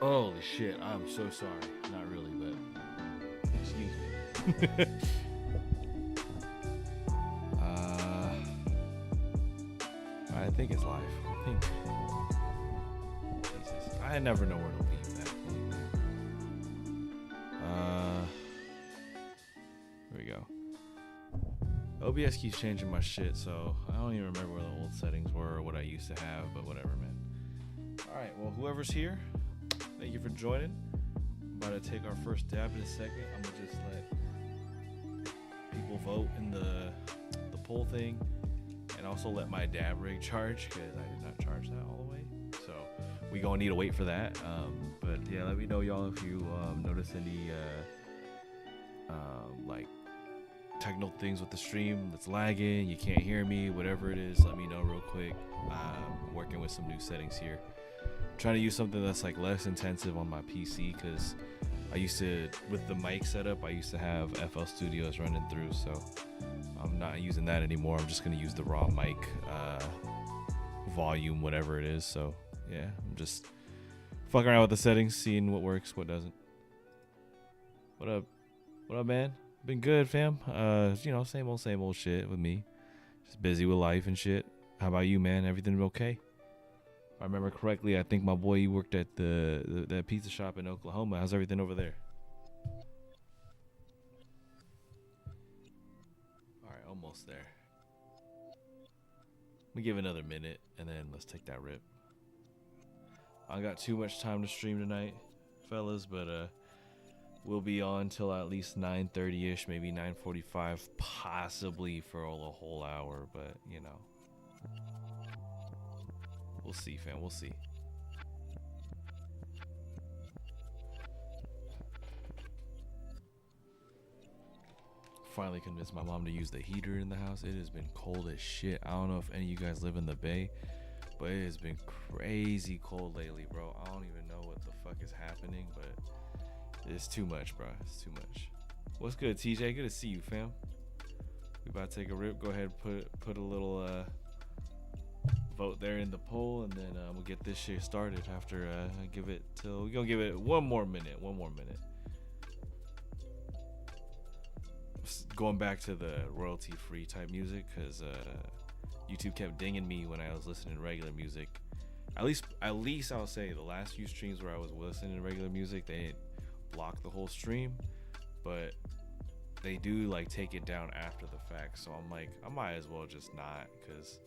Holy shit, I'm so sorry. Not really, but excuse me. I think it's live. I think. Jesus, I never know where to leave that. Here we go. OBS keeps changing my shit, so I don't even remember where the old settings were or what I used to have, but whatever, man. Alright, well, whoever's here, thank you for joining. I'm about to take our first dab in a second. I'm going to just let people vote in the poll thing, and also let my dab rig charge, because I did not charge that all the way. So we going to need to wait for that. But yeah, let me know, y'all, if you notice any like technical things with the stream that's lagging, you can't hear me, whatever it is, let me know real quick. I'm working with some new settings here. I'm trying to use something that's like less intensive on my PC, because I used to, with the mic setup, I used to have FL Studios running through, so I'm not using that anymore. I'm just going to use the raw mic volume, whatever it is. So yeah, I'm just fucking around with the settings, seeing what works, what doesn't. What up, man? Been good, fam. You know, same old shit with me. Just busy with life and shit. How about you, man? Everything okay? If I remember correctly, I think my boy, you worked at that pizza shop in Oklahoma. How's everything over there? Alright, almost there. We give another minute and then let's take that rip. I got too much time to stream tonight, fellas, but we'll be on till at least 9:30ish, maybe 9:45, possibly for a whole hour, but you know. We'll see, fam. We'll see. Finally convinced my mom to use the heater in the house. It has been cold as shit. I don't know if any of you guys live in the Bay, but it has been crazy cold lately, bro. I don't even know what the fuck is happening, but it's too much, bro. It's too much. What's good, TJ? Good to see you, fam. We about to take a rip. Go ahead and put a little vote there in the poll, and then we'll get this shit started after I give it till, we're gonna give it one more minute. Going back to the royalty free type music, because YouTube kept dinging me when I was listening to regular music. At least I'll say the last few streams where I was listening to regular music, they didn't block the whole stream, but they do like take it down after the fact. So I'm like, I might as well just not, because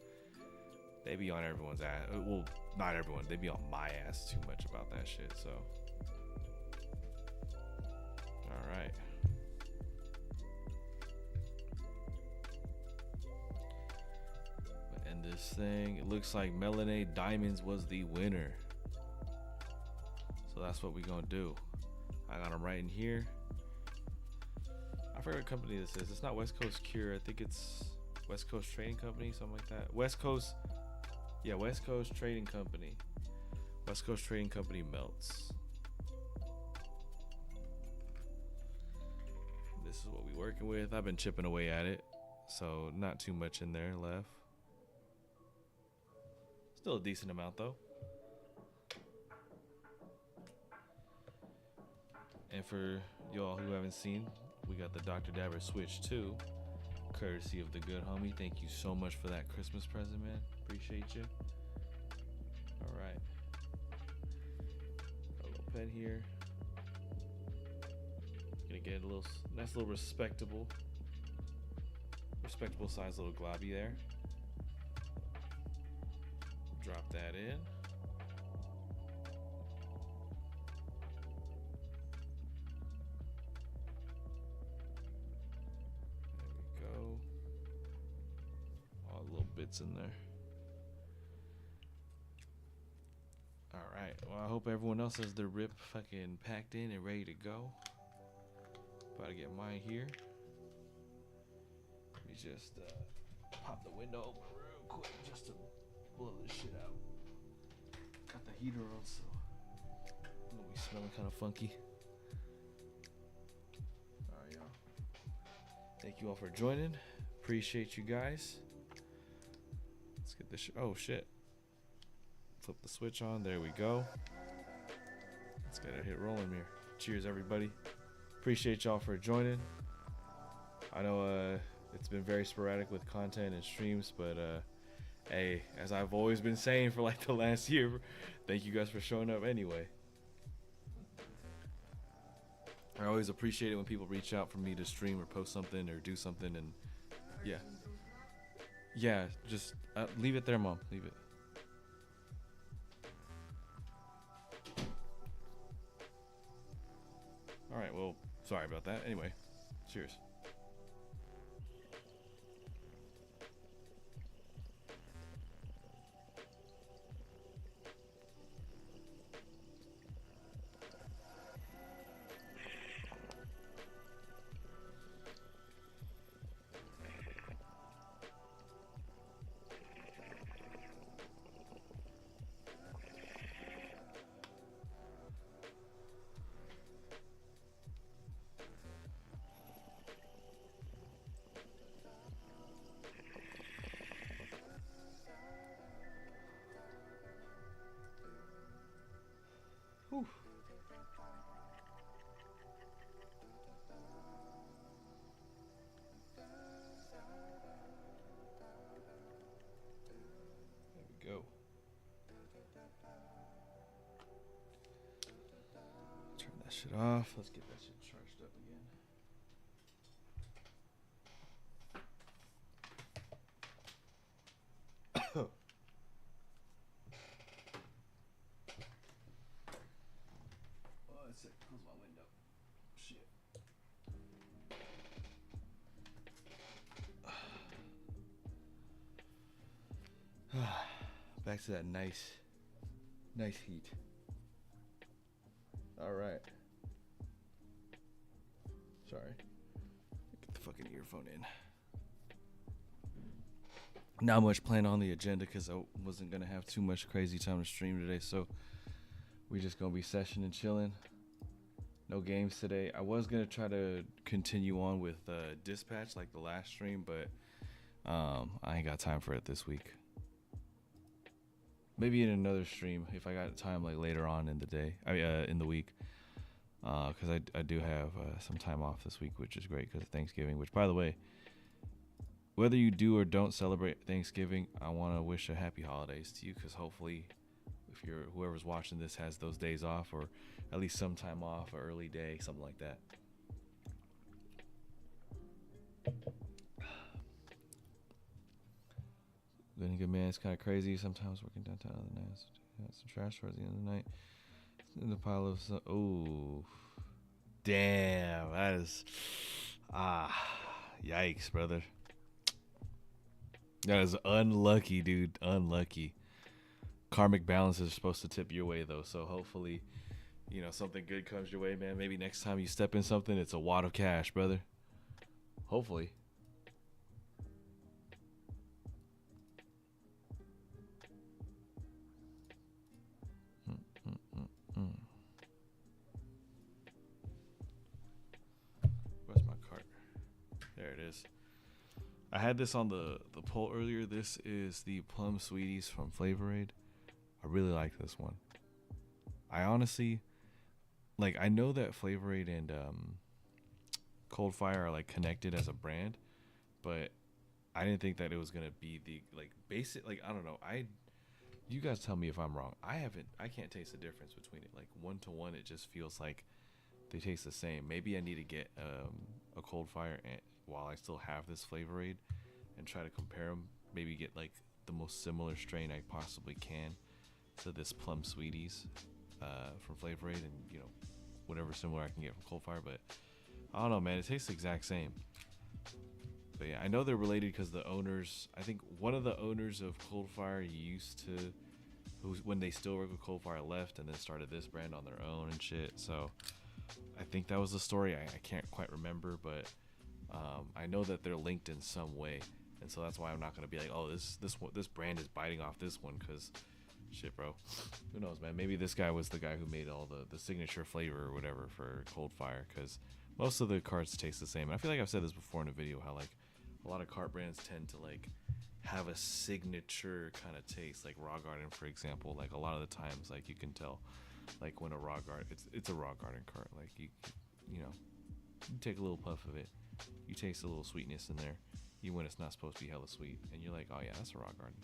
they be on everyone's ass. Well, not everyone, they be on my ass too much about that shit. So all right, and this thing, it looks like Melanae Diamonds was the winner, so that's what we gonna do. I got them right in here. I forget what company this is. It's not West Coast Cure. I think it's West Coast Trading Company, something like that. West Coast Trading Company. West Coast Trading Company melts. This is what we working with. I've been chipping away at it, so not too much in there left. Still a decent amount though. And for y'all who haven't seen, we got the Dr. Dabber Switch 2, courtesy of the good homie. Thank you so much for that Christmas present, man. Appreciate you. All right. Got a little pen here. Gonna get a little nice little respectable size little globby there. Drop that in. Bits in there. All right, well, I hope everyone else has their rip fucking packed in and ready to go. About to get mine here. Let me just pop the window open real quick just to blow this shit out. Got the heater on, so I'm gonna be smelling kind of funky. All right, y'all. Thank you all for joining. Appreciate you guys. Let's get this oh shit. Flip the switch on. There we go. Let's get it hit rolling here. Cheers, everybody. Appreciate y'all for joining. I know it's been very sporadic with content and streams, but hey, as I've always been saying for like the last year, thank you guys for showing up anyway. I always appreciate it when people reach out for me to stream or post something or do something, and yeah, just leave it there, Mom. Leave it. All right, well, sorry about that. Anyway, cheers. Whew. There we go. Turn that shit off. Let's get that shit charged up again. Close my window. Shit. Back to that nice heat. All right. Sorry. Get the fucking earphone in. Not much planned on the agenda because I wasn't gonna have too much crazy time to stream today, so we just gonna be session and chilling. No games today. I was gonna try to continue on with dispatch like the last stream, but I ain't got time for it this week. Maybe in another stream if I got time like later on in the day. In the week, because I do have some time off this week, which is great because of Thanksgiving. Which, by the way, whether you do or don't celebrate Thanksgiving, I want to wish a happy holidays to you, because hopefully, if you're whoever's watching this has those days off, or at least some time off, or early day, something like that. Then good man, it's kind of crazy. Sometimes working downtown other nights, some trash towards the end of the night. In the pile of damn, that is yikes, brother. That is unlucky, dude. Unlucky. Karmic balances are supposed to tip your way though, so hopefully, something good comes your way, man. Maybe next time you step in something, it's a wad of cash, brother. Hopefully. Where's my cart? There it is. I had this on the poll earlier. This is the Plum Sweeties from Flavor Aid. I really like this one. I honestly, I know that Flavor Aid and Cold Fire are like connected as a brand, but I didn't think that it was gonna be the basic. I don't know. You guys tell me if I'm wrong. I can't taste the difference between it. Like 1 to 1, it just feels like they taste the same. Maybe I need to get a Cold Fire while I still have this Flavor Aid and try to compare them. Maybe get the most similar strain I possibly can to this Plum Sweeties from Flavor Aid, and whatever similar I can get from Cold Fire. But I don't know, man. It tastes the exact same. But yeah, I know they're related because the owners, I think one of the owners of Cold Fire when they still work with Cold Fire, left and then started this brand on their own and shit. So I think that was the story. I can't quite remember, but I know that they're linked in some way, and so that's why I'm not gonna be like, oh, this brand is biting off this one, because shit, bro. Who knows, man? Maybe this guy was the guy who made all the signature flavor or whatever for Cold Fire, because most of the carts taste the same. And I feel like I've said this before in a video, how a lot of cart brands tend to have a signature kind of taste, like raw garden, for example. Like a lot of the times, like you can tell, like when a raw garden, it's a raw garden cart. Like you know, you take a little puff of it, you taste a little sweetness in there, even when it's not supposed to be hella sweet, and you're like, oh yeah, that's a raw garden.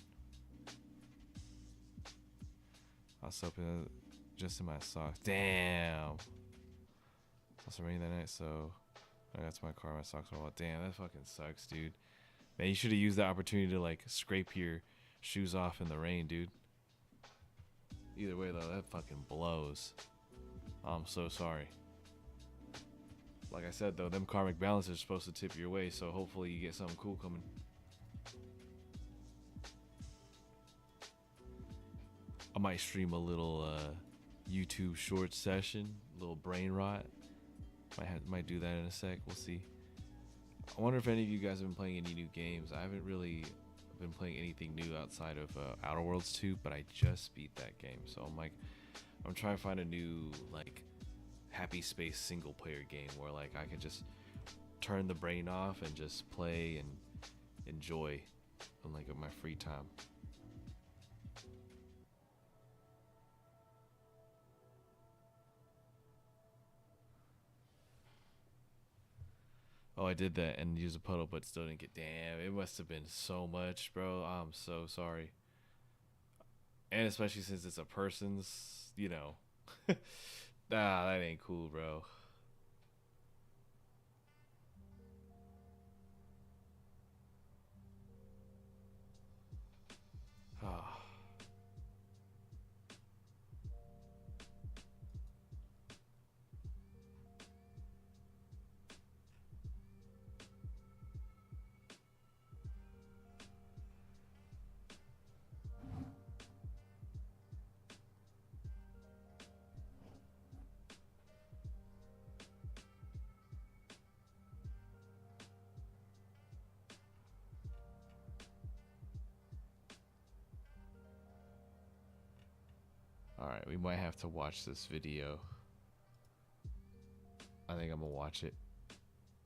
I was soaking just in my socks. Damn. It's also raining that night, so I got to my car. My socks were all. Damn, that fucking sucks, dude. Man, you should have used the opportunity to like scrape your shoes off in the rain, dude. Either way, though, that fucking blows. I'm so sorry. Like I said, though, them karmic balances are supposed to tip your way, so hopefully you get something cool coming. I might stream a little YouTube short session, a little brain rot. Might do that in a sec. We'll see. I wonder if any of you guys have been playing any new games. I haven't really been playing anything new outside of Outer Worlds 2, but I just beat that game. So I'm trying to find a new like happy space single player game where like I can just turn the brain off and just play and enjoy in like my free time. Oh, I did that and used a puddle, but still didn't get. Damn, it must have been so much, bro. I'm so sorry. And especially since it's a person's, you know. Nah, that ain't cool, bro. Ah. Alright, we might have to watch this video. I think I'm gonna watch it.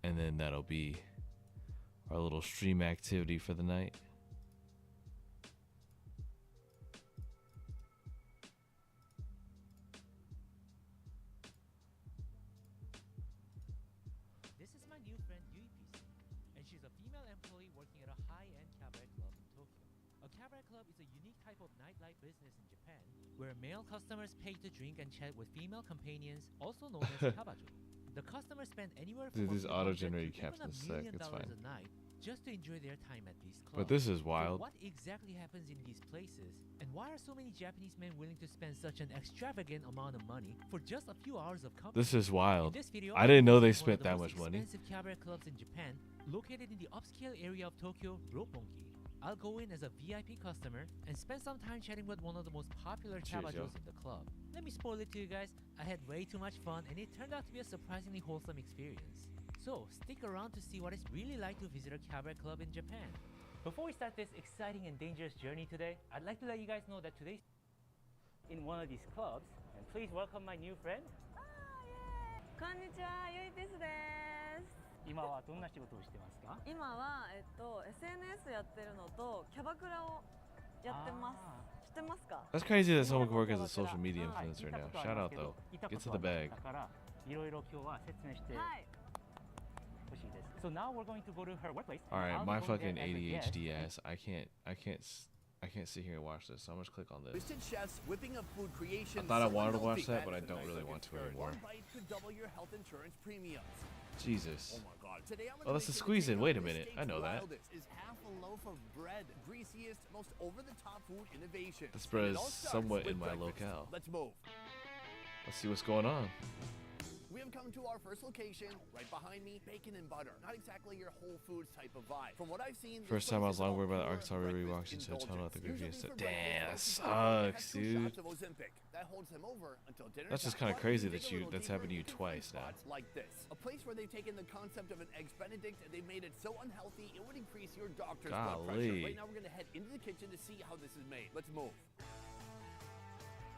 And then that'll be our little stream activity for the night. This is my new friend Yui PC, and she's a female employee working at a high-end cabaret club in Tokyo. A cabaret club is a unique type of nightlife business in Japan, where male customers pay to drink and chat with female companions, also known as kabajo. The customers spend anywhere from Dude, these auto-generated $100 caps to in a sec. It's fine. a night just to enjoy their time at these clubs. But this is wild. So what exactly happens in these places, and why are so many Japanese men willing to spend such an extravagant amount of money for just a few hours of company? This is wild. In this video, I didn't know they one of spent the that most much money. expensive cabaret clubs in Japan, located in the upscale area of Tokyo, Roppongi. I'll go in as a VIP customer and spend some time chatting with one of the most popular cabajos in the club. Let me spoil it to you guys. I had way too much fun and it turned out to be a surprisingly wholesome experience. So stick around to see what it's really like to visit a cabaret club in Japan. Before we start this exciting and dangerous journey today, I'd like to let you guys know that today's in one of these clubs, and please welcome my new friend. こんにちは、ゆいピースです。今はどんな仕事をしてますか？今はSNS やってるのとキャバクラをやってます。知ってますか？ That's crazy that someone can work as a social media influencer now. Shout out though. Get to the bag. いろいろ今日は説明してほしいです。So now we're going to go to her workplace. Alright, my fucking ADHD ass. I can't sit here and watch this. So I'm just click on this. Chefs whipping up food creation. I thought I wanted to watch that, but I don't really want to anymore. One bite could double your health insurance premiums. Jesus. Oh my god. Today I'm Oh, that's a squeeze in. Wait a minute. I know that. Is half a loaf of bread. Greasiest, most over-the-top food innovation. This bread And it is all starts somewhat with in my breakfast. locale. Let's move. Let's see what's going on. We have come to our first location. Right behind me, bacon and butter. Not exactly your Whole Foods type of vibe. From what I've seen, First time I was long worried about the Arkansas River, we walked into a tunnel at the Groovy and said, damn, that sucks, dude. That's just kind of crazy that that's happened to you twice now. Like this. A place where they've taken the concept of an Eggs Benedict and they've made it so unhealthy it would increase your doctor's blood pressure. Golly. Right now we're going to head into the kitchen to see how this is made. Let's move.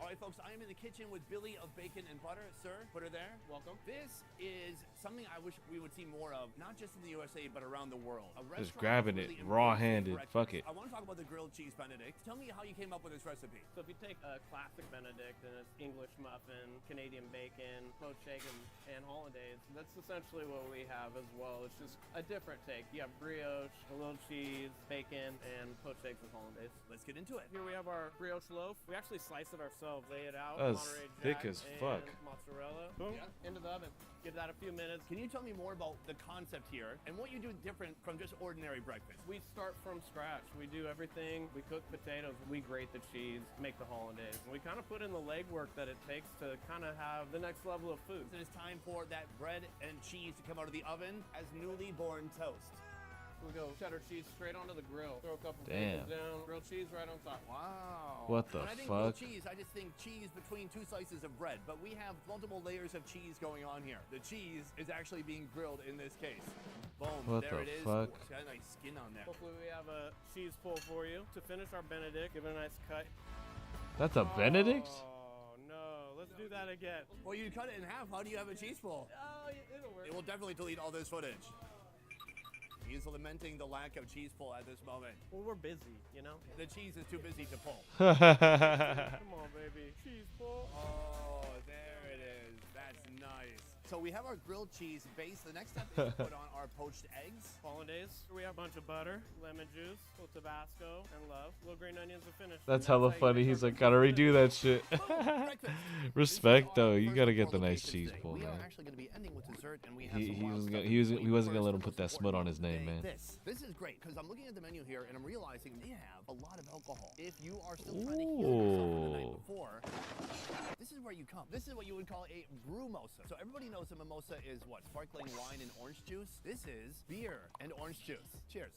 All right, folks, I am in the kitchen with Billy of Bacon and Butter. Sir, put her there. Welcome. This is something I wish we would see more of, not just in the USA, but around the world. Just grabbing it raw-handed. Fuck it. I want to talk about the grilled cheese Benedict. Tell me how you came up with this recipe. So if you take a classic Benedict and it's English muffin, Canadian bacon, poached egg, and hollandaise, that's essentially what we have as well. It's just a different take. You have brioche, a little cheese, bacon, and poached eggs and hollandaise. Let's get into it. Here we have our brioche loaf. We actually slice it ourselves, lay it out. That's Monterey thick Jack as fuck. and mozzarella. Boom, into the oven. Give that a few minutes. Can you tell me more about the concept here and what you do different from just ordinary breakfast? We start from scratch. We do everything. We cook potatoes. We grate the cheese, make the hollandaise. We kind of put in the legwork that it takes to kind of have the next level of food. It is time for that bread and cheese to come out of the oven as newly born toast. We go cheddar cheese straight onto the grill. Throw a couple Damn. bacon down. Grilled cheese right on top. Wow. What the when I think fuck? grilled cheese, I just think cheese between two slices of bread. But we have multiple layers of cheese going on here. The cheese is actually being grilled in this case. Boom. What there the it is. fuck? Ooh, it's got a nice skin on there. Hopefully we have a cheese pull for you. To finish our Benedict, give it a nice cut. That's a Benedict? Oh, no. Let's do that again. Well, you cut it in half. How do you have a cheese pull? Oh, it'll work. It will definitely delete all this footage. He is lamenting the lack of cheese pull at this moment. Well, we're busy, you know? The cheese is too busy to pull. Come on, baby. Cheese pull. Oh, there it is. That's nice. So we have our grilled cheese base. The next step is to put on our poached eggs. Hollandaise. We have a bunch of butter, lemon juice, a little Tabasco, and love. Little green onions to finish. That's And hella how you funny. make He's our like, gotta redo that shit. Breakfast. Respect This is our though. You first gotta of get four the nice locations cheese today. pull, We man. are actually going to be ending with dessert, and we have He some wild wasn't stuff gonna, he wasn't between. gonna let him First, put the that most smut on his important name, man. This is great because I'm looking at the menu here and I'm realizing they have a lot of alcohol. If you are still trying to heal yourself from the night Ooh. before, this is where you come. This is what you would call a brewmosa. So everybody knows a mimosa is what? Sparkling wine and orange juice. This is beer and orange juice. Cheers.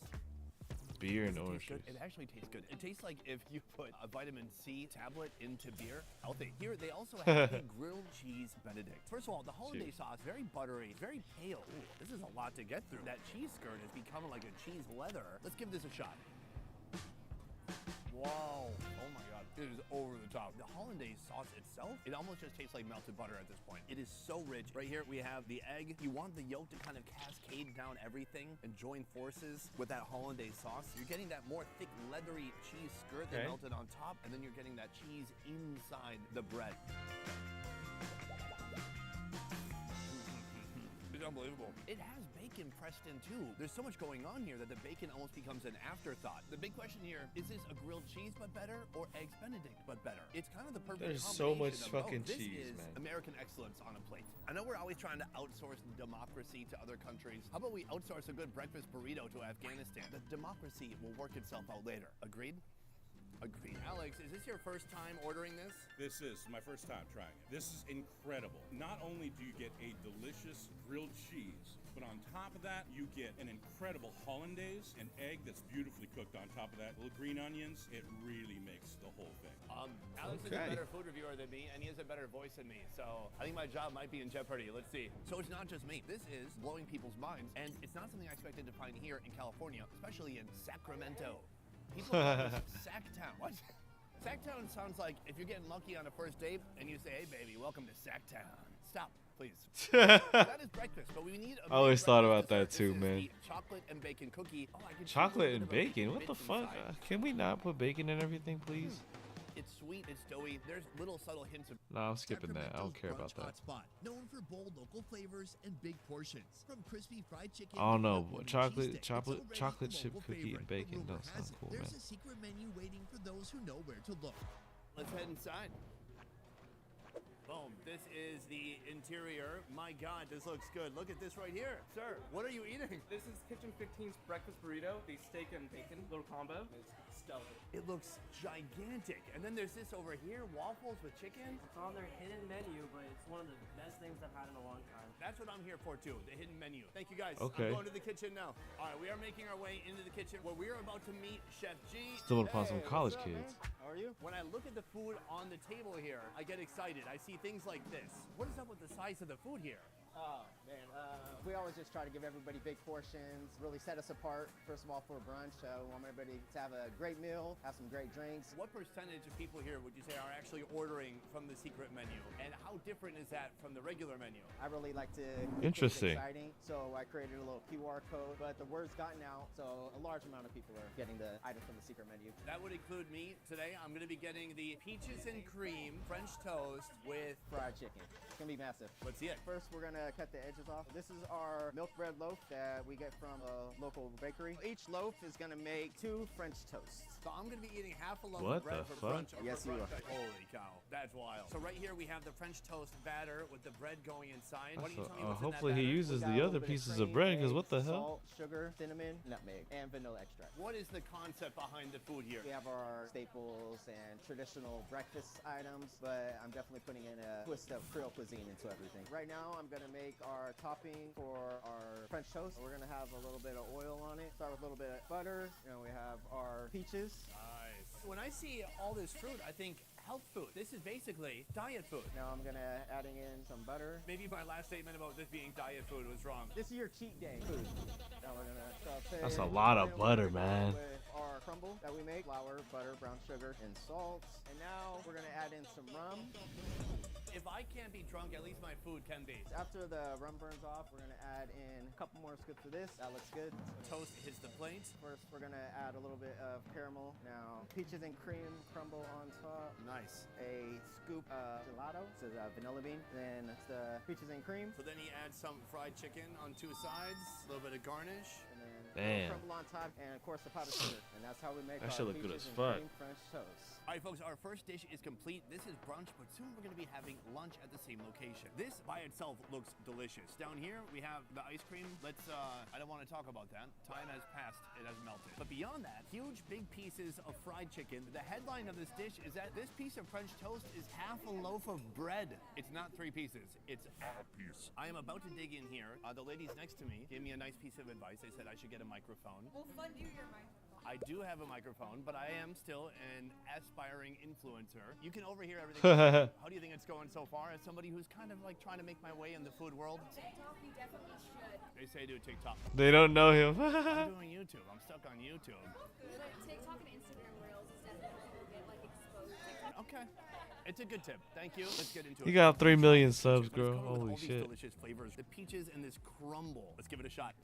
Beer and Does it orange taste good? juice. It actually tastes good. It tastes like if you put a vitamin C tablet into beer. Healthy. Here they also have a grilled cheese Benedict. First of all, the hollandaise Cheers. sauce, very buttery, very pale. Ooh, this is a lot to get through. That cheese skirt is becoming like a cheese leather. Let's give this a shot. Wow. Oh my god. It is over the top. The hollandaise sauce itself, it almost just tastes like melted butter at this point. It is so rich. Right here we have the egg. You want the yolk to kind of cascade down everything and join forces with that hollandaise sauce. You're getting that more thick, leathery cheese skirt that Okay. melted on top, and then you're getting that cheese inside the bread. It's unbelievable. It has bacon pressed in too. There's so much going on here that the bacon almost becomes an afterthought. The big question here, is this a grilled cheese but better or eggs Benedict but better? It's kind of the perfect There's so much combination of fucking both. cheese, This is man. American excellence on a plate. I know we're always trying to outsource democracy to other countries. How about we outsource a good breakfast burrito to Afghanistan? The democracy will work itself out later. Agreed? Agreed. Alex, is this your first time ordering this? This is my first time trying it. This is incredible. Not only do you get a delicious grilled cheese, but on top of that, you get an incredible hollandaise, an egg that's beautifully cooked on top of that, little green onions. It really makes the whole thing. Alex is Okay. a better food reviewer than me, and he has a better voice than me, so I think my job might be in jeopardy. Let's see. So it's not just me. This is blowing people's minds, and it's not something I expected to find here in California, especially in Sacramento. People call this Sacktown. What? Sacktown sounds like if you're getting lucky on a first date and you say, hey, baby, welcome to Sacktown. Stop, please. That is breakfast, but we need a I always big thought breakfast about that dessert. too, This is man. the chocolate and bacon cookie. Oh, I can see a Chocolate little and bit of a bacon? What the bit fuck? inside. Can we not put bacon in everything, please? It's sweet, it's doughy. There's little subtle hints of Nah, I'm skipping that. I don't care about that. Hotspot, known for bold local flavors and big portions. From crispy fried chicken. I don't know. to pepperoni Chocolate- cheesesteak, chocolate- it's already chocolate a chip local cookie and favorite. bacon But rumor don't sound has it, cool, there's man. a secret menu waiting for those who know where to look. Let's head inside. Boom. This is the interior. My God, this looks good. Look at this right here. Sir, what are you eating? This is Kitchen 15's breakfast burrito, the steak and bacon little combo. It's stellar. It looks gigantic. And then there's this over here, waffles with chicken. It's on their hidden menu, but it's one of the best things I've had in a long time. That's what I'm here for too, the hidden menu. Thank you guys. Okay. I'm going to the kitchen now. All right, we are making our way into the kitchen where we are about to meet Chef G. Stumbled upon some Hey, college what's up, kids. man? How are you? When I look at the food on the table here, I get excited. I see things like this. What is up with the size of the food here? Oh, man. We always just try to give everybody big portions, really set us apart, first of all, for brunch. So we want everybody to have a great meal, have some great drinks. What percentage of people here would you say are actually ordering from the secret menu? And how different is that from the regular menu? I really like to Interesting. make it exciting, so I created a little QR code, but the word's gotten out, so a large amount of people are getting the item from the secret menu. That would include me. Today, I'm going to be getting the peaches and cream French toast with Fried chicken. It's gonna be massive. Let's see it. First, we're gonna cut the edges off. This is our milk bread loaf that we get from a local bakery. Each loaf is gonna make 2 French toasts. So I'm going to be eating half a loaf What of bread the for fuck? brunch. Yes, you are. Holy cow. That's wild. So right here, we have the French toast batter with the bread going inside. What do you tell me what's in that Hopefully he batter? uses We got the a other little bit pieces cream, of bread, because what the eggs, hell? Salt, sugar, cinnamon, nutmeg, and vanilla extract. What is the concept behind the food here? We have our staples and traditional breakfast items, but I'm definitely putting in a twist of Creole cuisine into everything. Right now, I'm gonna make our topping for our French toast. We're gonna have a little bit of oil on it. Start with a little bit of butter, and we have our peaches. Nice. When I see all this fruit, I think health food. This is basically diet food. Now I'm gonna adding in some butter. Maybe my last statement about this being diet food was wrong. This is your cheat day food. Now we're gonna saute. That's a lot of and butter, we're gonna man. go with our crumble that we make: flour, butter, brown sugar, and salt. And now we're gonna add in some rum. If I can't be drunk, at least my food can be. After the rum burns off, we're gonna add in a couple more scoops of this. That looks good. Toast hits the plate. First, we're gonna add a little bit of caramel. Now, peaches and cream crumble on top. Nice. A scoop of gelato. This is vanilla bean. Then it's the peaches and cream. So then he adds some fried chicken on 2 sides, a little bit of garnish. And then Damn. crumble on top, and of course the powdered sugar. And that's how we make That our shit look good peaches as and fuck. cream French toast. All right, folks, our first dish is complete. This is brunch, but soon we're going to be having lunch at the same location. This by itself looks delicious. Down here, we have the ice cream. I don't want to talk about that. Time has passed. It has melted. But beyond that, huge big pieces of fried chicken. The headline of this dish is that this piece of French toast is half a loaf of bread. It's not 3 pieces. It's a piece. I am about to dig in here. The ladies next to me gave me a nice piece of advice. They said I should get a microphone. We'll fund you your microphone. I do have a microphone, but I am still an aspiring influencer. You can overhear everything. How do you think it's going so far? As somebody who's kind of like trying to make my way in the food world. TikTok, you definitely should. They say do TikTok. They don't know him. I'm doing YouTube. I'm stuck on YouTube. But TikTok and Instagram Reels is definitely where you'll get like exposed. Okay. It's a good tip. Thank you. Let's get into it. You got 3 million subs, Let's go girl. with Holy all these shit. delicious flavors. The peaches and this crumble. Let's give it a shot.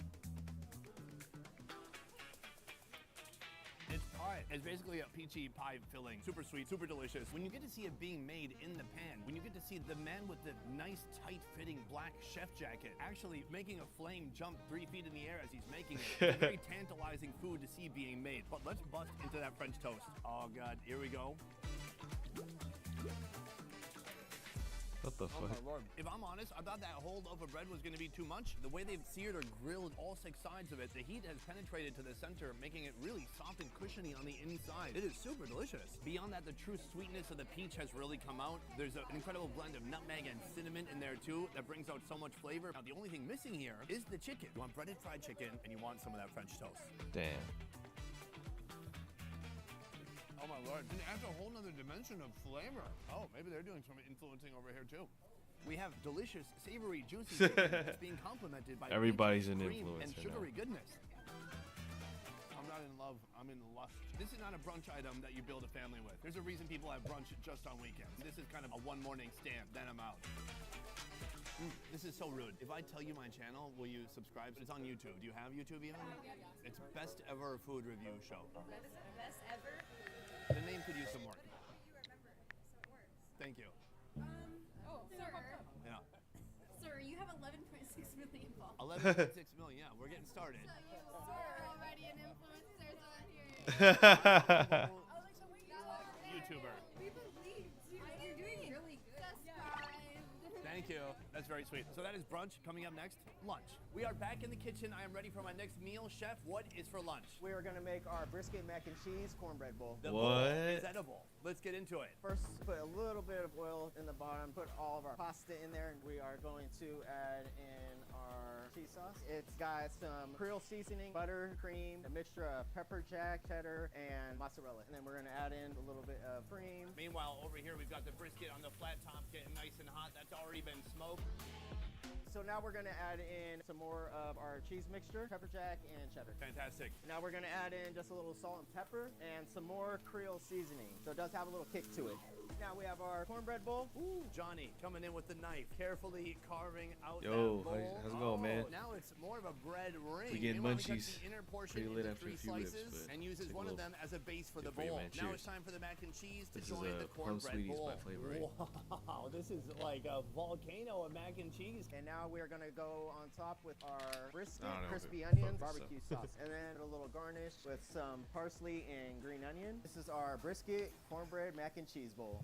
It's basically a peachy pie filling. Super sweet, super delicious. When you get to see it being made in the pan, when you get to see the man with the nice, tight-fitting black chef jacket actually making a flame jump 3 feet in the air as he's making it, it's a very tantalizing food to see being made. But let's bust into that French toast. Oh, God. Here we go. What the Oh fuck? my Lord. If I'm honest, I thought that whole loaf of bread was going to be too much. The way they've seared or grilled all 6 sides of it, the heat has penetrated to the center, making it really soft and cushiony on the inside. It is super delicious. Beyond that, the true sweetness of the peach has really come out. There's an incredible blend of nutmeg and cinnamon in there too that brings out so much flavor. Now, the only thing missing here is the chicken. You want breaded fried chicken and you want some of that French toast. Damn. Oh my Lord, it adds a whole nother dimension of flavor. Oh, maybe they're doing some influencing over here too. We have delicious, savory, juicy chicken that's being complemented by Everybody's an cream and influencer sugary goodness. I'm not in love, I'm in lust. This is not a brunch item that you build a family with. There's a reason people have brunch just on weekends. This is kind of a 1 morning stand, then I'm out. This is so rude. If I tell you my channel, will you subscribe? It's on YouTube. Do you have YouTube even? It's best ever food review show. That is the best ever. The name could use some work. You remember it, so it works. Thank you. Sir. Yeah. Sir, you have 11.6 million followers. 11.6 million, yeah, we're getting started. So you are already an influencer on here. YouTuber. We believe you're doing really good. Subscribe. Thank you. That's very sweet. So that is brunch. Coming up next, lunch. We are back in the kitchen. I am ready for my next meal. Chef, what is for lunch? We are gonna make our brisket mac and cheese cornbread bowl. The What? bowl is edible. Let's get into it. First, put a little bit of oil in the bottom, put all of our pasta in there, and we are going to add in our cheese sauce. It's got some Creole seasoning, butter, cream, a mixture of pepper jack, cheddar, and mozzarella. And then we're gonna add in a little bit of cream. Meanwhile, over here, we've got the brisket on the flat top getting nice and hot. That's already been smoked. So now we're gonna add in some more of our cheese mixture, pepper jack and cheddar. Fantastic. Now we're gonna add in just a little salt and pepper and some more Creole seasoning. So it does have a little kick to it. Now we have our cornbread bowl. Ooh, Johnny coming in with the knife, carefully carving out that Yo, bowl. how's it going, man? Now it's more of a bread ring. We getting Meanwhile, he cuts munchies. the inner portion Pretty lit into after a 3 few rips, slices but and uses take a one of little them as a base for the sip for you, bowl. man. Now Cheers. it's time for the mac and cheese to This is join the Plum cornbread Sweeties bowl. by Flavor Eight. Wow, this is like a volcano of mac and cheese. And now we're gonna go on top with our brisket, I don't know, crispy but onions, focus, barbecue sauce, and then a little garnish with some parsley and green onion. This is our brisket, cornbread, mac and cheese bowl.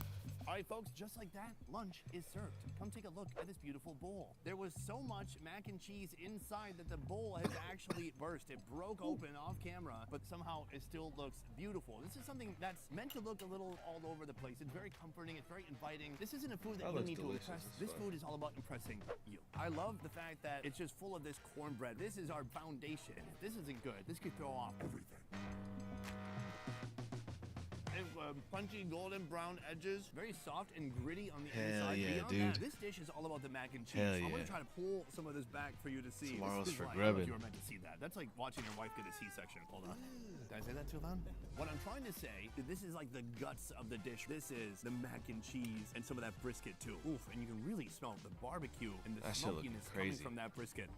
All right, folks, just like that, lunch is served. Come take a look at this beautiful bowl. There was so much mac and cheese inside that the bowl has actually burst. It broke open off camera, but somehow it still looks beautiful. This is something that's meant to look a little all over the place. It's very comforting. It's very inviting. This isn't a food that That you looks need to delicious. impress. It's This fun. food is all about impressing you. I love the fact that it's just full of this cornbread. This is our foundation. If this isn't good, this could throw off everything. And, punchy golden brown edges, very soft and gritty on the Hell inside. yeah, Beyond dude. that, this dish is all about the mac and cheese. Hell I'm gonna yeah. try to pull some of this back for you to see. Tomorrow's This is for like, I don't know if grubbing. you were meant to see that. That's like watching your wife get a C-section. Hold on. Did I say that too loud? What I'm trying to say is this is like the guts of the dish. This is the mac and cheese and some of that brisket too. Oof, and you can really smell the barbecue and the That shit look smokiness coming crazy. from that brisket.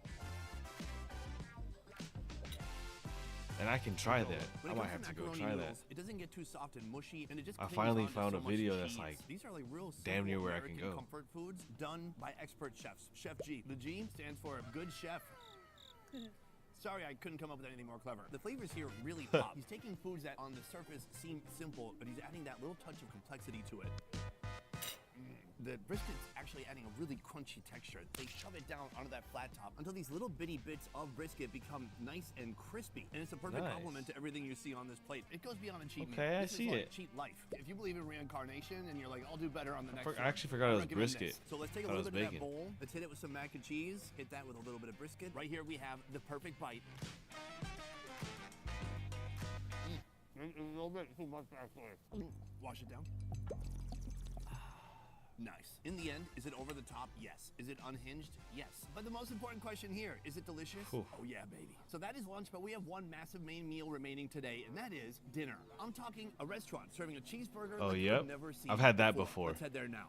And I can try that. When I it might comes have to go macaroni try that. noodles, it doesn't get too soft and mushy, and it just I clings finally onto found so a much video that's cheese. like These are like real damn near simple where I can American go. comfort foods done by expert chefs. Chef G. The G stands for good chef. Sorry, I couldn't come up with anything more clever. The flavors here really pop. He's taking foods that on the surface seem simple, but he's adding that little touch of complexity to it. The brisket's actually adding a really crunchy texture. They shove it down onto that flat top until these little bitty bits of brisket become nice and crispy. And it's a perfect Nice. complement to everything you see on this plate. It goes beyond a cheat meal. Okay, I This see is like it. cheat life. If you believe in reincarnation and you're like, I'll do better on the next I one, actually forgot it was recommend brisket. this. So let's take a Thought it little was bit of that bacon. bowl. Let's hit it with some mac and cheese. Hit that with a little bit of brisket. Right here we have the perfect bite. A little bit too much actually. Wash it down. Nice. In the end, is it over the top? Yes. Is it unhinged? Yes. But the most important question here, is it delicious? Oof. Oh yeah, baby. So that is lunch, but we have one massive main meal remaining today, and that is dinner. I'm talking a restaurant serving a cheeseburger Oh, like yep. you've never seen I've had that before. Let's head there now.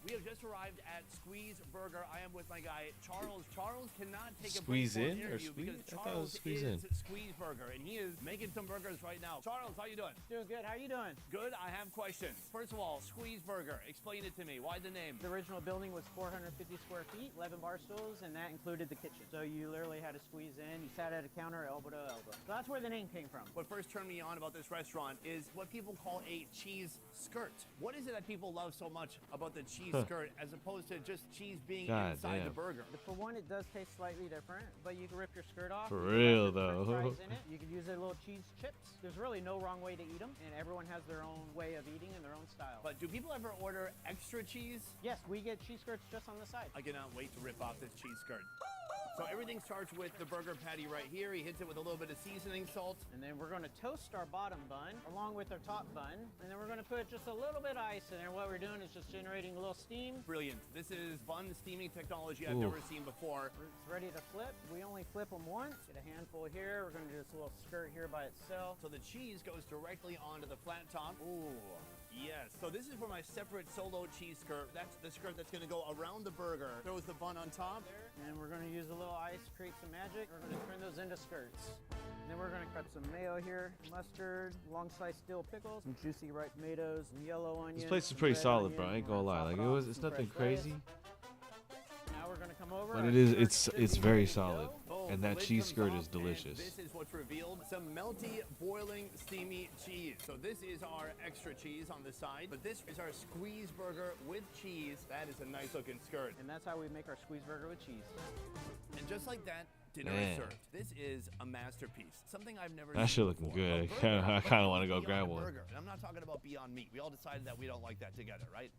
We have just arrived at Squeeze Burger. I am with my guy, Charles. Charles cannot take a Squeeze break for an in or interview squeeze? because I thought it was Charles squeeze is in. Squeeze Burger, and he is making some burgers right now. Charles, how you doing? Doing good. How you doing? Good. I have questions. First of all, Squeeze Burger. Explain it to me. Why the name? The original building was 450 square feet, 11 bar stools, and that included the kitchen. So you literally had to squeeze in. You sat at a counter, elbow to elbow. So that's where the name came from. What first turned me on about this restaurant is what people call a cheese skirt. What is it that people love so much about the cheese skirt as opposed to just cheese being God inside the damn. burger? For one, it does taste slightly different, but you can rip your skirt off. For You can real, wrap your though. French fries in it. You can use a little cheese chips. There's really no wrong way to eat them, and everyone has their own way of eating and their own style. But do people ever order extra cheese? yes, we get cheese skirts just on the side. I cannot wait to rip off this cheese skirt. So everything starts with the burger patty right here. He hits it with a little bit of seasoning salt. And then we're going to toast our bottom bun along with our top bun. And then we're going to put just a little bit of ice in there. What we're doing is just generating a little steam. Brilliant. This is bun steaming technology I've Ooh. never seen before. It's ready to flip. We only flip them once. Get a handful here. We're going to do this little skirt here by itself. So the cheese goes directly onto the flat top. Ooh, yes. So this is for my separate solo cheese skirt. That's the skirt that's gonna go around the burger. Throws the bun on top. And we're going to use a little ice, create some magic. We're going to turn those into skirts. And then we're going to cut some mayo here, mustard, long-sliced dill pickles, some juicy ripe tomatoes, some yellow onions. This place is pretty red solid, bro. I onions. ain't gonna We're lie. top Like it it off was, with it's some nothing fresh lettuce. crazy, Now we're going to come over. but Our it is. skirt It's should be very ready to solid, go. Boom, and the that lid cheese comes skirt off, is delicious. And this is what's revealed. Some melty, boiling, steamy cheese. So this is our extra cheese on the side, but this is our Squeeze Burger with cheese. That is a nice looking skirt. And that's how we make our squeeze burger with cheese. And just like that, dinner Man. is served. This is a masterpiece. Something I've never That seen shit looking before. good. A I burger, kinda- I but kinda wanna it's go beyond grab a one. burger. And I'm not talking about Beyond Meat. We all decided that we don't like that together, right?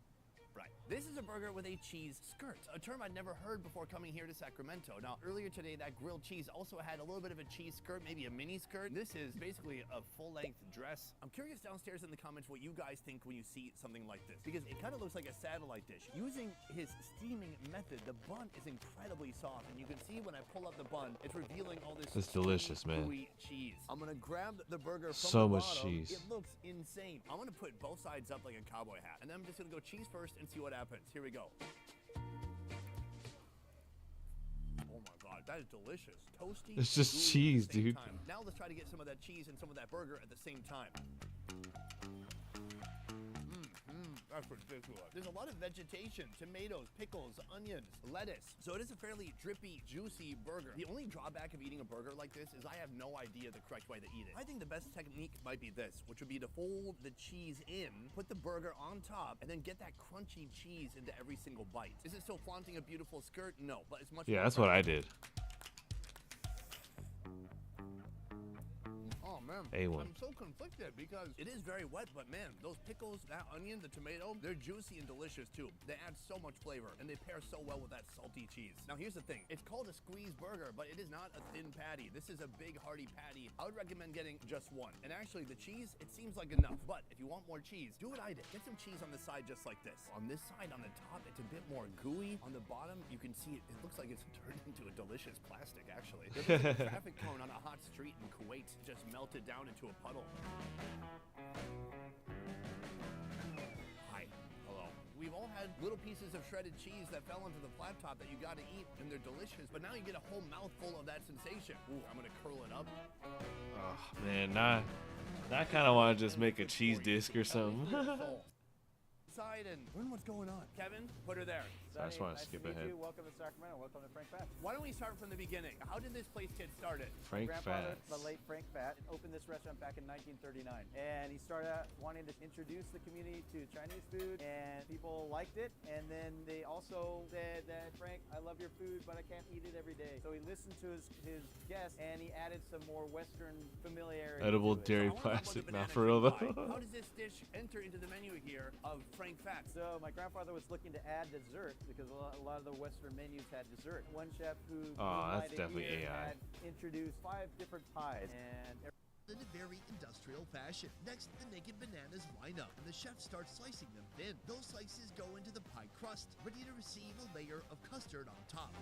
Right. This is a burger with a cheese skirt, a term I'd never heard before coming here to Sacramento. Now, earlier today, that grilled cheese also had a little bit of a cheese skirt, maybe a mini skirt. This is basically a full-length dress. I'm curious downstairs in the comments what you guys think when you see something like this, because it kind of looks like a satellite dish. Using his steaming method, the bun is incredibly soft, and you can see when I pull up the bun, it's revealing all this It's delicious, man. gooey cheese. I'm gonna grab the burger from So the much bottom. cheese. It looks insane. I'm gonna put both sides up like a cowboy hat, and then I'm just gonna go cheese first and see what happens. Here we go. Oh my god, that is delicious. Toasty. It's just gooey cheese, at the same dude. time. Now let's try to get some of that cheese and some of that burger at the same time. That's ridiculous. There's a lot of vegetation, tomatoes, pickles, onions, lettuce. So it is a fairly drippy, juicy burger. The only drawback of eating a burger like this is I have no idea the correct way to eat it. I think the best technique might be this, which would be to fold the cheese in, put the burger on top, and then get that crunchy cheese into every single bite. Is it still flaunting a beautiful skirt? No, but it's much Yeah, more that's what I crunchy. did. Oh man, A1. I'm so conflicted because it is very wet, but man, those pickles, that onion, the tomato, they're juicy and delicious too. They add so much flavor and they pair so well with that salty cheese. Now here's the thing, it's called a squeeze burger, but it is not a thin patty. This is a big hearty patty. I would recommend getting just one. And actually the cheese, it seems like enough, but if you want more cheese, do what I did. Get some cheese on the side just like this. On this side, on the top, it's a bit more gooey. On the bottom, you can see it looks like it's turned into a delicious plastic actually. It looks like a traffic cone on a hot street in Kuwait just melted down into a puddle. Hi. Hello. We've all had little pieces of shredded cheese that fell onto the flat top that you gotta eat, and they're delicious, but now you get a whole mouthful of that sensation. Ooh, I'm gonna curl it up. Oh, man, I kind of want to just make a cheese disc or something. Side and learn what's going on. Kevin, put her there. I just want to Nice skip to meet ahead. you. Welcome to Sacramento. Welcome to Frank Fat. Why don't we start from the beginning? How did this place get started? Frank Grandfather, Fats. the late Frank Fat, opened this restaurant back in 1939. And he started out wanting to introduce the community to Chinese food, and people liked it. And then they also said that, Frank, I love your food, but I can't eat it every day. So he listened to his guests, and he added some more Western familiarity. Edible to it. dairy I wanna talk about plastic, the not banana for real cream though. pie. How does this dish enter into the menu here of Frank Fats? So my grandfather was looking to add dessert because a lot of the Western menus had dessert. One chef who Aw, that's moonlighted definitely here AI. had introduced 5 different pies, and In a very industrial fashion. Next, the naked bananas line up, and the chef starts slicing them thin. Those slices go into the pie crust, ready to receive a layer of custard on top.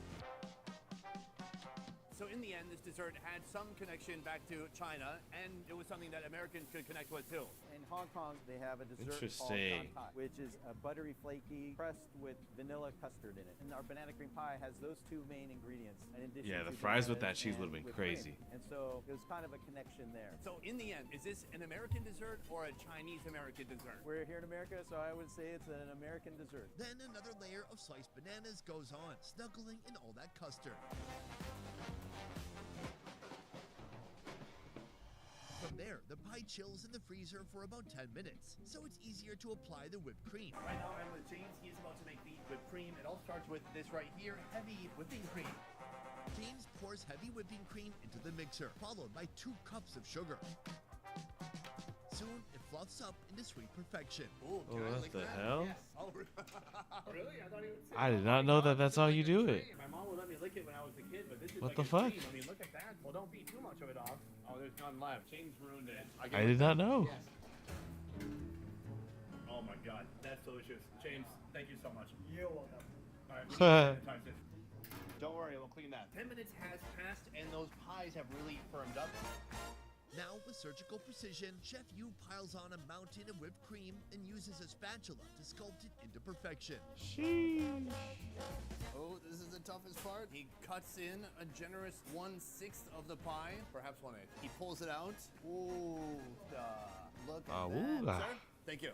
So in the end, this dessert had some connection back to China, and it was something that Americans could connect with too. in Hong Kong they have a dessert called Interesting. Shanghai, which is a buttery, flaky, pressed with vanilla custard in it. And our banana cream pie has those 2 main ingredients. In addition Yeah, the to fries with bananas that cheese and would've been whipped cream. crazy. And so it was kind of a connection there. So in the end, is this an American dessert or a Chinese-American dessert? We're here in America, so I would say it's an American dessert. Then another layer of sliced bananas goes on, snuggling in all that custard. From there, the pie chills in the freezer for about 10 minutes, so it's easier to apply the whipped cream. Right now I'm with James. He is about to make the whipped cream. It all starts with this right here, heavy whipping cream. James pours heavy whipping cream into the mixer, followed by 2 cups of sugar. Soon, it fluffs up into sweet perfection. Ooh, Oh, can I what lick the that? hell? Yes. Oh, really? I thought he would say I did that. not know that that's how you do it. My mom would let me lick it when I was a kid, but this is What like the a fuck? cream. I mean, look at that. Well, don't beat too much of it off. Oh, there's none left. James ruined it. I did not know. Yes. Oh my god, that's delicious. James, thank you so much. You're welcome. All right, we need to sanitize this. Don't worry, we'll clean that. 10 minutes has passed, and those pies have really firmed up. Now, with surgical precision, Chef Yu piles on a mountain of whipped cream and uses a spatula to sculpt it into perfection. Sheesh. Oh, this is the toughest part. He cuts in a generous 1/6 of the pie, perhaps 1/8. He pulls it out. Ooh, look at Ooh, that. Sir, thank you.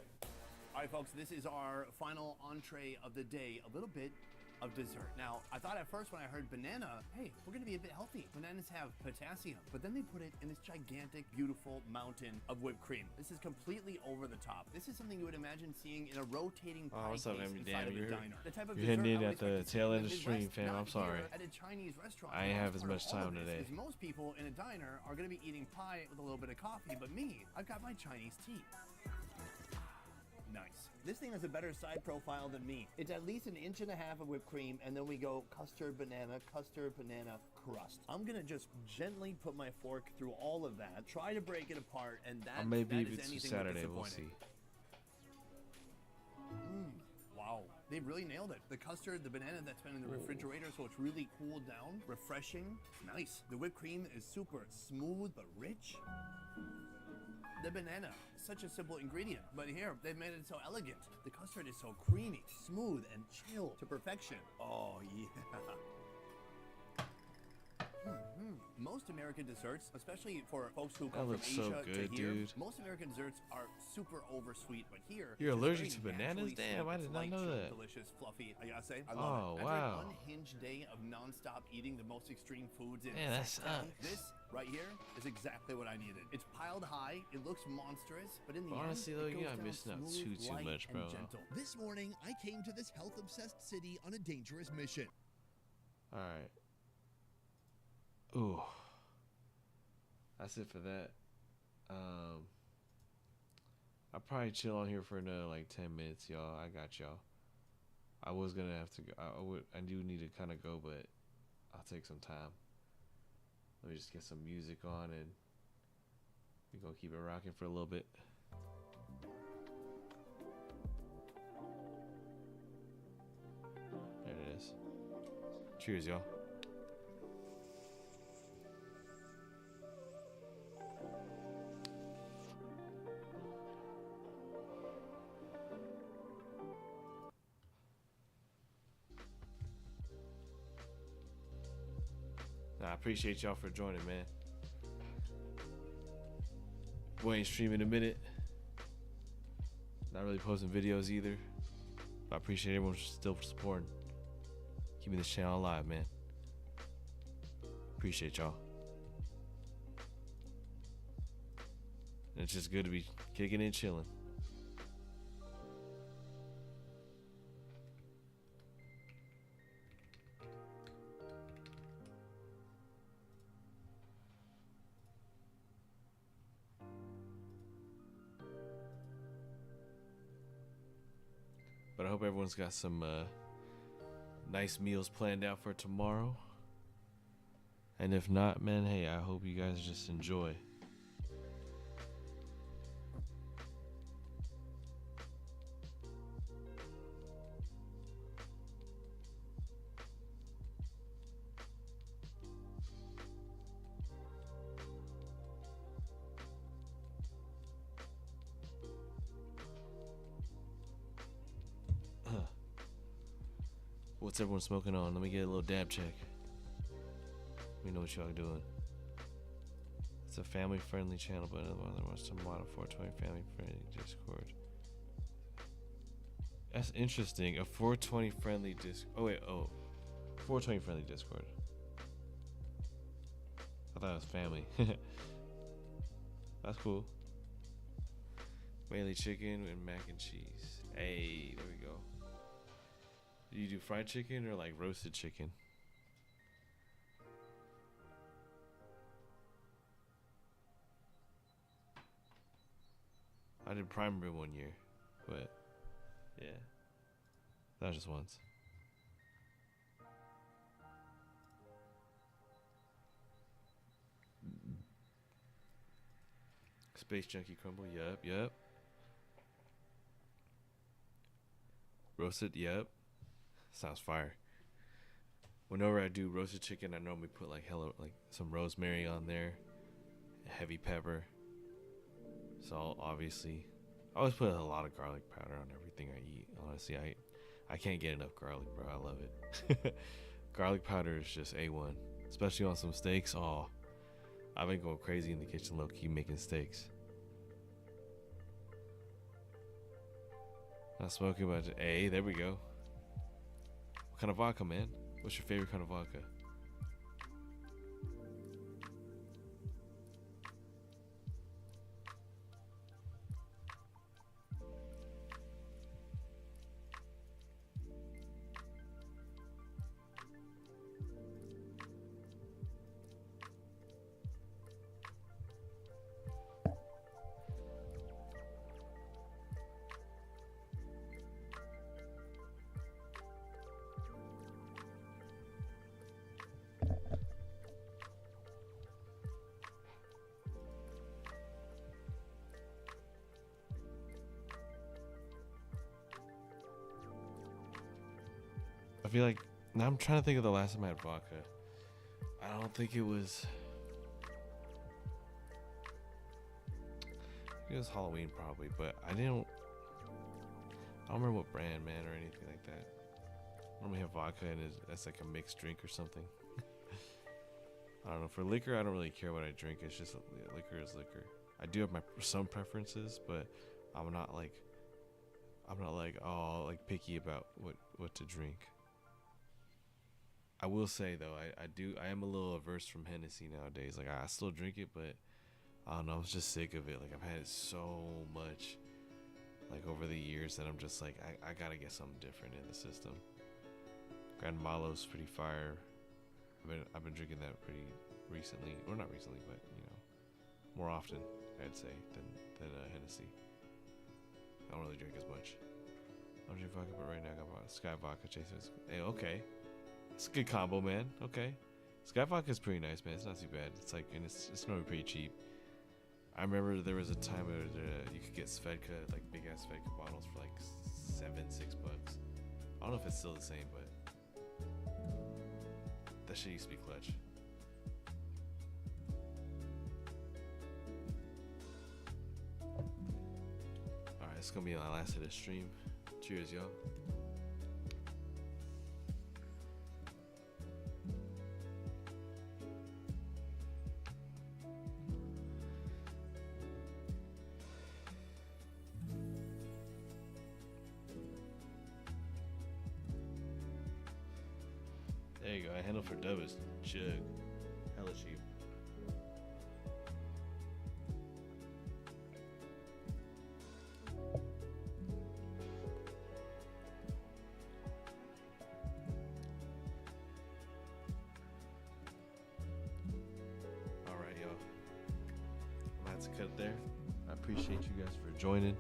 All right, folks, this is our final entree of the day. A little bit of dessert. Now, I thought at first when I heard banana, hey, we're gonna be a bit healthy. Bananas have potassium, but then they put it in this gigantic, beautiful mountain of whipped cream. This is completely over the top. This is something you would imagine seeing in a rotating pie what's up, case Emmy? inside Damn, of a you're- diner. The type of you're hitting dessert it I would at the expect to see tail in end of the stream, Midwest, fam. not I'm sorry. here At a Chinese restaurant. I ain't have as Part of much all of time this today. is most people in a diner are gonna be eating pie with a little bit of coffee, but me, I've got my Chinese tea. Nice. This thing has a better side profile than me. It's at least 1.5 inches of whipped cream, and then we go custard banana crust. I'm gonna just gently put my fork through all of that, try to break it apart, and that, maybe that if is it's anything Saturday, but we'll disappointing. see. Wow, they really nailed it. The custard, the banana that's been in the refrigerator, so it's really cooled down, refreshing. It's nice. The whipped cream is super smooth but rich. The banana, such a simple ingredient, but here they've made it so elegant. The custard is so creamy, smooth, and chill to perfection. Oh yeah. Most American desserts, especially for folks who come from looks so Asia good, to here, dude. most American desserts are super oversweet, but here You're it's allergic very to bananas? naturally Damn, sweet. I It's did not light, know chill, that. Delicious, fluffy. I gotta say, I Oh, love it. wow. After an unhinged day of nonstop eating the most extreme foods in Man, that Sacktown, sucks. this right here is exactly what I needed. It's piled high, it looks monstrous, but in the Honestly, end, though, it goes you're not down missing out smooth, too light, much, and bro. gentle. This morning, I came to this health-obsessed city on a dangerous mission. All right. Ooh. That's it for that. I'll probably chill on here for another like 10 minutes, y'all. I got y'all. I was gonna have to go. I do need to kind of go, but I'll take some time. Let me just get some music on, and we're gonna keep it rocking for a little bit. There it is. Cheers, y'all. I appreciate y'all for joining, man. Boy ain't streaming in a minute. Not really posting videos either. But I appreciate everyone still supporting. Keeping this channel alive, man. Appreciate y'all. And it's just good to be kicking and chilling. But I hope everyone's got some nice meals planned out for tomorrow. And if not, man, hey, I hope you guys just enjoy. What's everyone smoking on? Let me get a little dab check. Let me know what y'all doing. It's a family-friendly channel, but otherwise I want some model 420 family-friendly Discord. That's interesting. A 420 friendly Discord. Oh wait, 420 friendly Discord. I thought it was family. That's cool. Mainly chicken and mac and cheese. Hey, there we go. Do you do fried chicken or like roasted chicken? I did prime rib one year, but yeah, that was just once. Space Junkie crumble, yep. Roasted, yep. Sounds fire. Whenever I do roasted chicken, I normally put like some rosemary on there, heavy pepper, salt, obviously. I always put a lot of garlic powder on everything I eat. Honestly, I can't get enough garlic, bro. I love it. Garlic powder is just A1, especially on some steaks. Oh, I've been going crazy in the kitchen, low-key making steaks. Not smoking, but hey, there we go. What kind of vodka, man? What's your favorite kind of vodka? I feel like now I'm trying to think of the last time I had vodka. I don't think it was. It was Halloween probably, but I don't remember what brand, man, or anything like that. Normally have vodka and it's like a mixed drink or something. I don't know. For liquor, I don't really care what I drink. It's just liquor is liquor. I do have some preferences, but I'm not like picky about what to drink. I will say though, I am a little averse from Hennessy nowadays. Like I still drink it, but I don't know. I'm just sick of it. Like I've had it so much, like over the years, that I'm just like I gotta get something different in the system. Grand Malo's pretty fire. I've been drinking that pretty recently, or not recently, but you know, more often I'd say than Hennessy. I don't really drink as much. I don't drink vodka, but right now I got Sky Vodka Chasers. Hey, okay, it's a good combo, man. Okay, Sky Vodka is pretty nice, man. It's not too bad. It's like, and it's normally pretty cheap. I remember there was a time where you could get Svedka, like big ass Svedka bottles for like $6 I don't know if it's still the same, but that shit used to be clutch. Alright, it's gonna be my last of this stream. Cheers, y'all. There you go. A handle for dub is chug. Hella cheap. Alright, y'all. I'm gonna have to cut it there. I appreciate you guys for joining.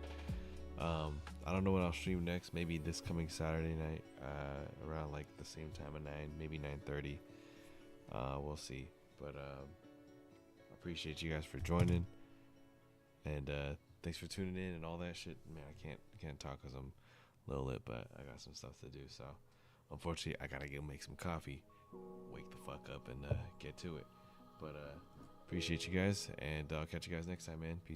I don't know what I'll stream next. Maybe this coming Saturday night, around like the same time of 9, maybe 9:30. We'll see. But I appreciate you guys for joining, and thanks for tuning in and all that shit. Man, I can't talk because I'm a little lit, but I got some stuff to do. So unfortunately, I gotta go make some coffee, wake the fuck up, and get to it. But appreciate you guys, and I'll catch you guys next time, man. Peace.